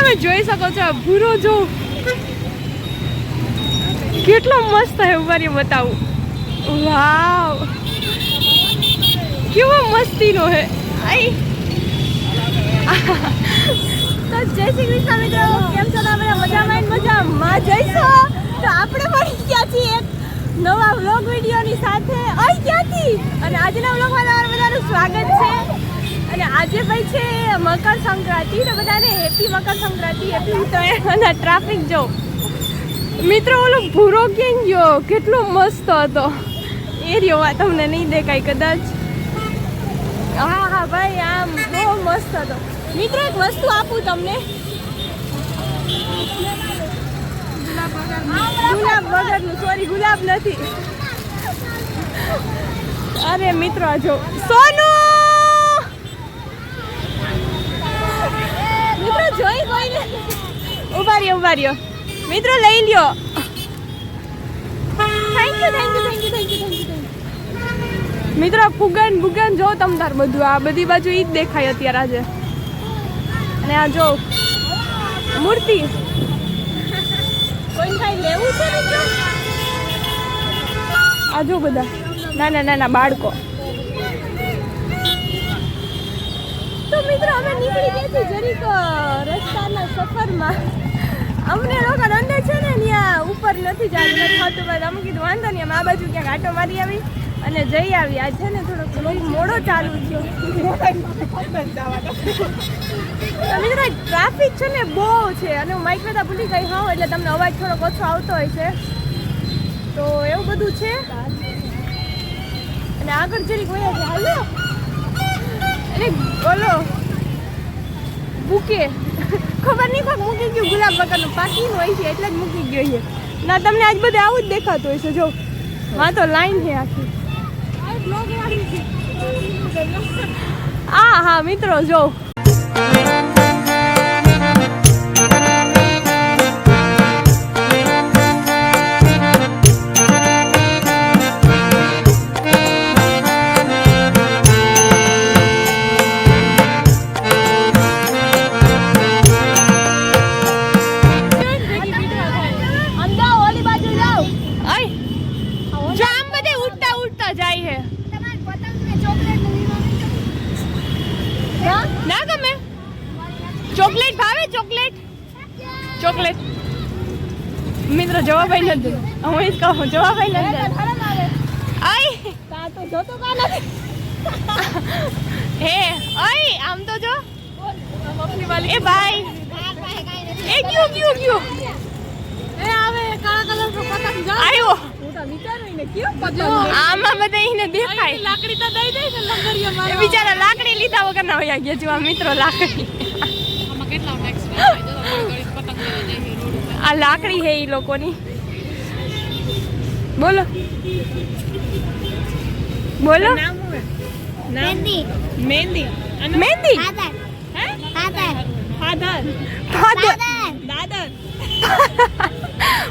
તમે જોઈ શકો છો ભૂરો જો કેટલો મસ્ત હે ઉપર બતાવું વાવ કેવો મસ્તીનો હે આઈ તો જય શ્રી કૃષ્ણ મિત્રો કેમ છો તમે મજામાં જઈશો તો આપણે મળી ગયા છીએ એક નવા વ્લોગ વિડીયોની સાથે અહીં ક્યાંથી અને આજના વ્લોગમાં તમારું બધાનું સ્વાગત છે અને આજે ભાઈ છે મકર સંક્રાંતિ તો બધાને હેપી મકર સંક્રાંતિ હેપી ઉત્તરાયણ અને ટ્રાફિક જો મિત્રો ઓલો ભૂરો કેમ ગયો કેટલો મસ્ત હતો એ રહ્યો તમને નહીં દેખાય કદાચ હા હા ભાઈ આમ બહુ મસ્ત હતો મિત્રો એક વસ્તુ આપું તમને ગુલાબ વગરનું સોરી ગુલાબ નથી અરે મિત્રો જો સોનું મિત્રો જોઈ કોઈને ઉભા રહ્યો મિત્રો લઈ લ્યો થેન્ક યુ મિત્રો ફુગન જો તમ તાર બધું આ બધી બાજુ ઈ જ દેખાય અત્યારે આજે અને આ જો મૂર્તિ કોઈ કઈ લેવું છે મિત્રો આ જો બધા નાના બાળકો તો મિત્રો અમે નીકળી ગયા છીએ જરીક રસ્તાના સફરમાં અમને લોકો અંદર છે ને ત્યાં ઉપર નથી જવાનું થતું બસ અમે કીધું વાંધો નહીં અમે આ બાજુ ક્યાંક આટો મારી આવી અને જઈ આવી આ છે ને થોડોક મોડો ચાલુ થયો મિત્રો ટ્રાફિક છે ને બહુ છે અને હું માઇક કરતા ભૂલી ગઈ હોઉં એટલે તમને અવાજ થોડોક ઓછો આવતો હોય છે તો એવું બધું છે અને આગળ જરીક વયા છે હાલો અને બોલો બુકે ખબર નહીં કોક મૂકી ગયું ગુલાબ વગરનું પાકીનું હોય છે એટલે જ મૂકી ગયો છે ના તમને આજ બધે આવું જ દેખાતું હોય છે જો વાં તો લાઈન છે આખી હા મિત્રો જો ચોકલેટ મિત્રો જવાબ ભાઈ નથી હું એ જ કહું જવાબ ભાઈ નથી આઈ તા તો જોતો કા નથી હે આઈ આમ તો જો એ ભાઈ એ ક્યુ એ આવે કાળા કલર નો પતંગ જો આયો હું તો વિચારું ને ક્યો પતંગ આમાં બધા એને દેખાય લાકડી તો દઈ દે ને લંગરિયા મારવા એ બિચારા લાકડી લીધા વગર ના હોયા ગયા જો મિત્રો લાકડી આમાં કેટલા ટેક્સ થાય તો પતંગ લેવા જઈએ રોડ આ લાકડી હે ઈ લોકોની બોલો નામ હું મહેંદી દાદર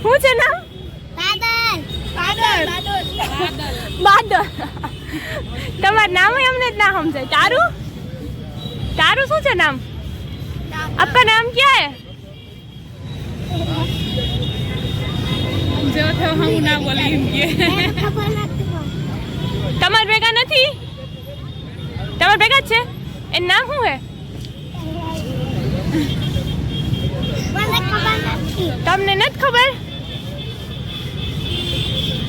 હું છે નામ બાદર તમારું નામ અમને જ ના સમજાય તારું શું છે નામ आपका नाम क्या है जो थे हम ना बोले इनके તમાર ભેગા નથી તમાર ભેગા છે એ નામ શું હે તમને નથી ખબર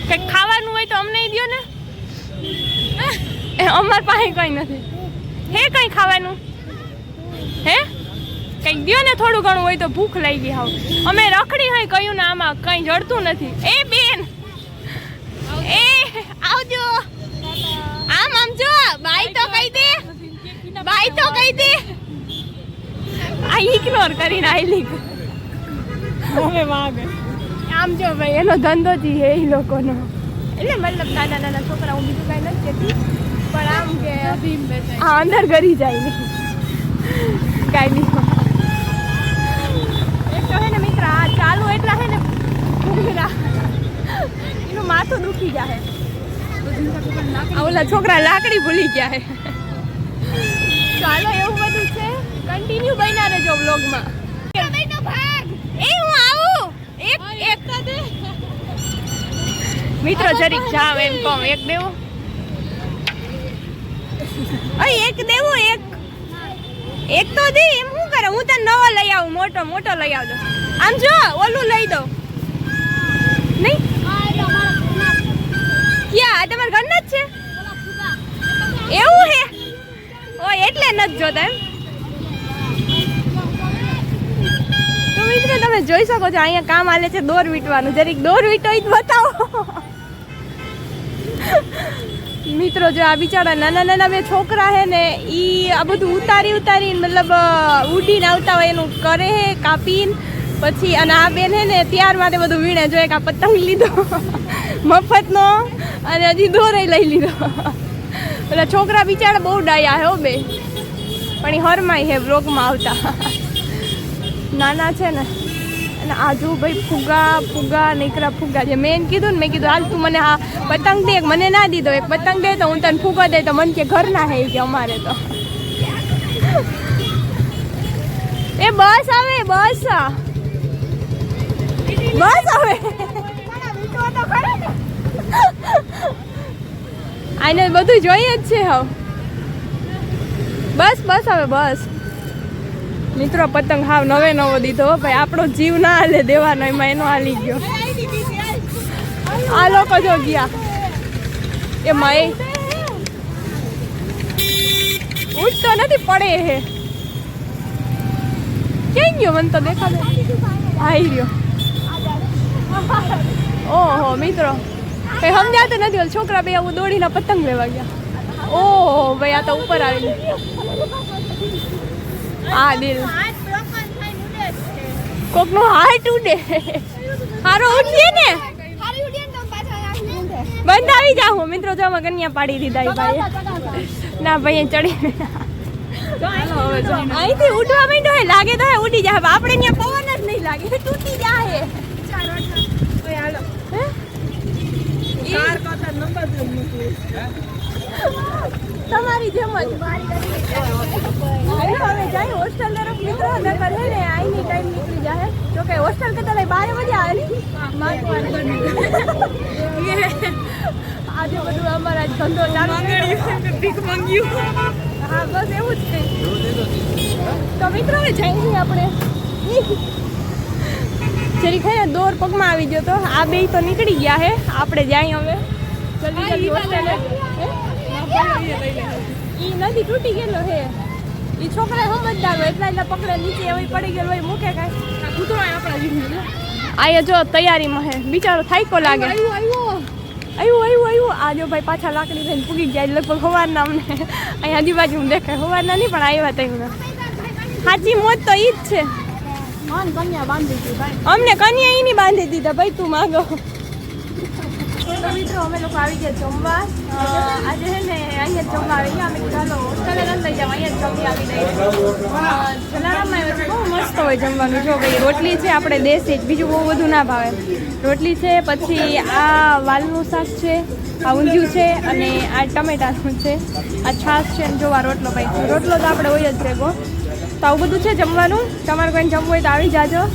કે ખાવાનું હોય તો અમને દયો ને અમાર પાસે કઈ નથી હે કઈ ખાવાનું હે કઈ દયો ને થોડું ઘણું હોય તો ભૂખ લાગી હાવ અમે રખડી હોય કયું ને આમાં કઈ જડતું નથી એ બેન એ આવજો આમ જો બાય તો કહી દે આ ઇગ્નોર કરીને આઈલી હવે વાગે આમ જો ભાઈ એનો ધંધો જ હે એ લોકોનો એટલે મતલબ નાના છોકરા હું બીજું કાંઈ નથી કહેતી પણ આમ કે હા અંદર ઘરી જાય નહીં કાંઈ નહીં એક તો હે ને મિત્ર આ ચાલુ એટલા હે ને એનું માથું દુખી જાય ઓલા છોકરા લાકડી ભૂલી ગયા હે ચાલો એવું બધું છે કન્ટિન્યુ બન્યા રહેજો વ્લોગમાં એ હું આવું એક મિત્રો જરીક જાવ એમ કહું એક દેવું એક દેવું એક તો દે એમ શું કરે હું તને નવો લઈ આવું મોટો લઈ આવજો આમ જો ઓલું લઈ દો નહીં ક્યાં તમારા ઘરના જ છે એવું હે ઓ એટલે નથી જોતા એમ તો મિત્રો તમે જોઈ શકો છો અહીંયા કામ આલે છે દોર વીટવાનું જરીક દોર વીટો જ બતાવો મિત્રો જો આ બિચારા નાના બે છોકરા હે ને ઈ આ બધું ઉતારી મતલબ ઉડીને આવતા હોય એનું કરે હે કાપીને પછી અને આ બેન હે ને ત્યાર માટે બધું વીણે જો એક આ પતંગ લીધો મફતનો અને હજી દોરે લઈ લીધો પેલા છોકરા બિચારા બહુ ડાયા હે હો બે પણ એ હરમાય હે બ્લોગમાં આવતા નાના છે ને અને આજુ ભાઈ ફુગા નીકળા ફુગા જે મેં કીધું ને મેં કીધું હાલ તું મને હા પતંગ દે મને ના દીધો એક પતંગ દે તો હું તને ફુગો દે તો મને કે ઘર ના હે કે અમારે તો એ બસ આવે આને બધું જોઈએ જ છે હવે બસ આવે બસ મિત્રો પતંગ હાવ નવો દીધો ભાઈ આપણો જીવ ના હાલે દેવાનો એમાં એનો હાલી ગયો આ લોકો જો ગયા એમાં એ ઉઠતો નથી પડે હે ક્યાં ગયો મને તો દેખાડે આવી રહ્યો ઓહો મિત્રો કઈ સમજાતું નથી ઓલ છોકરા બે આવું દોડીને પતંગ લેવા ગયા ઓહો ભાઈ આ તો ઉપર આવી આ દિલ કોકનો હાર્ટ ઉડે હારો ઉઠીએ ને બંધ આવી જાઓ મિત્રો જો અમે કન્યા પાડી દીધા ભાઈ ના ભાઈ ચડી અહીંથી ઉઠવા માંડ્યો હે લાગે તો હે ઉડી જાય આપણે ત્યાં પવન જ નહીં લાગે તૂટી જાય તમારી જેમ જ હવે જાય હોસ્ટેલ તરફ મિત્રો નકર હે ને આઈની ટાઈમ નીકળી જાય જો કે હોસ્ટેલ કરતા લઈ 12 વાગે આવે આજે બધું અમારા ધંધો ચાલુ ભીખ માંગ્યું હા બસ એવું જ કંઈ તો મિત્રો હવે જઈએ આપણે જરી ખરે દોર પગમાં આવી ગયો તો આ બે તો નીકળી ગયા હે આપણે જાય હવે જલ્દી હોસ્ટેલે ઈ નથી તૂટી ગયેલો હે ઈ છોકરા સમજદાર હોય એટલા પકડે નીચે એવી પડી ગયેલો હોય મૂકે કાંઈ કૂતરો આપણા જીવ આયા જો તૈયારીમાં હે બિચારો થાયકો લાગે આવ્યું આ જો ભાઈ પાછા લાકડી લઈને પૂગી ગયા લગભગ સવારના અમને અહીંયા આજુબાજુ હું દેખાય સવારના નહીં પણ આવ્યા તઈને સાચી મોત તો ઈ જ છે અમને કન્યા ઈ નહીં બાંધી દીધા ભાઈ તું માગો તો મિત્રો અમે લોકો આવી ગયા જમવા આજે છે ને અહીંયા જમવા આવી ગયા અમે ચાલો હોસ્ટેલે નથી લઈ જાવ અહીંયા જમી આવી દઈએ જલારામમાં બહુ મસ્ત હોય જમવાનું જો ભાઈ રોટલી છે આપણે દેશી જ બીજું બહુ બધું ના ભાવે રોટલી છે પછી આ વાલનું શાક છે આ ઊંધિયું છે અને આ ટમેટાનું છે આ છાશ છે અને જો આ રોટલો ભાઈ રોટલો તો આપણે હોય જ ભેગો તો આવું બધું છે જમવાનું તમારે કોઈને જમવું હોય તો આવી જાજો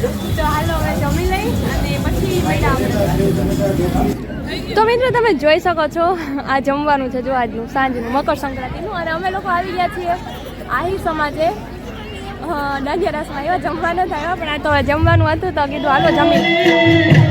તો હાલો હવે જમી લઈ અને પછી તો મિત્રો તમે જોઈ શકો છો આ જમવાનું છે જો આજનું સાંજનું મકર સંક્રાંતિનું અને અમે લોકો આવી ગયા છીએ આહી સમાજે દાંડિયા રાસમાં એવા જમવાના થયા પણ આ તો હવે જમવાનું હતું તો કીધું હાલો જમી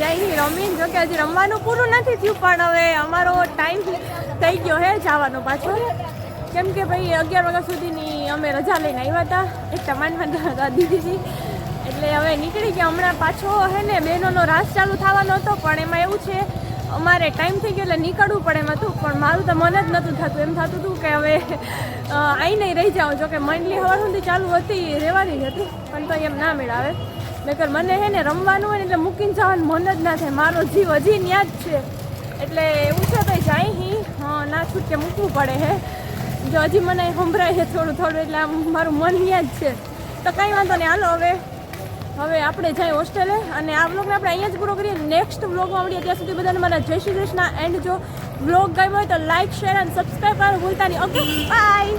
જાય રમીને. જો કે હજી રમવાનું પૂરું નથી થયું પણ હવે અમારો ટાઈમ થઈ ગયો હે જવાનો પાછો. કેમ કે ભાઈ 11 વાગ્યા સુધીની અમે રજા લઈને આવ્યા હતા. એક માંડ દીધી હતી એટલે હવે નીકળી ગયા. હમણાં પાછો હે ને બહેનોનો રાસ ચાલુ થવાનો હતો પણ એમાં એવું છે અમારે ટાઈમ થઈ ગયો એટલે નીકળવું પડે એમ હતું. પણ મારું તો મન જ નહોતું થતું. એમ થતું હતું કે હવે અહીં નહીં રહી જાઉં. જો કે મંડલી હવાર સુધી ચાલુ હતી, રહેવાની જ હતી પણ તો એમ ના મેળાવે. નકર મને હે ને રમવાનું હોય ને એટલે મૂકીને જવાનું મન જ ના થાય. મારો જીવ હજી ન્યા જ છે એટલે એવું છે તો જાય હી ના છૂટકે મૂકવું પડે હે. જો હજી મને સંભળાય છે થોડું થોડું એટલે આમ મારું મન ન્યા જ છે. તો કંઈ વાંધો નહીં, હાલો હવે આપણે જાય હોસ્ટેલે. અને આ વ્લોગને આપણે અહીંયા જ પૂરો કરીએ. નેક્સ્ટ વ્લોગમાં મળીએ. ત્યાં સુધી બધાને મારા જય શ્રી કૃષ્ણ. એન્ડ જો વ્લોગ ગમ્યો હોય તો લાઇક, શેર અને સબસ્ક્રાઈબ કરવાનું ભૂલતા નહીં. Okay, by.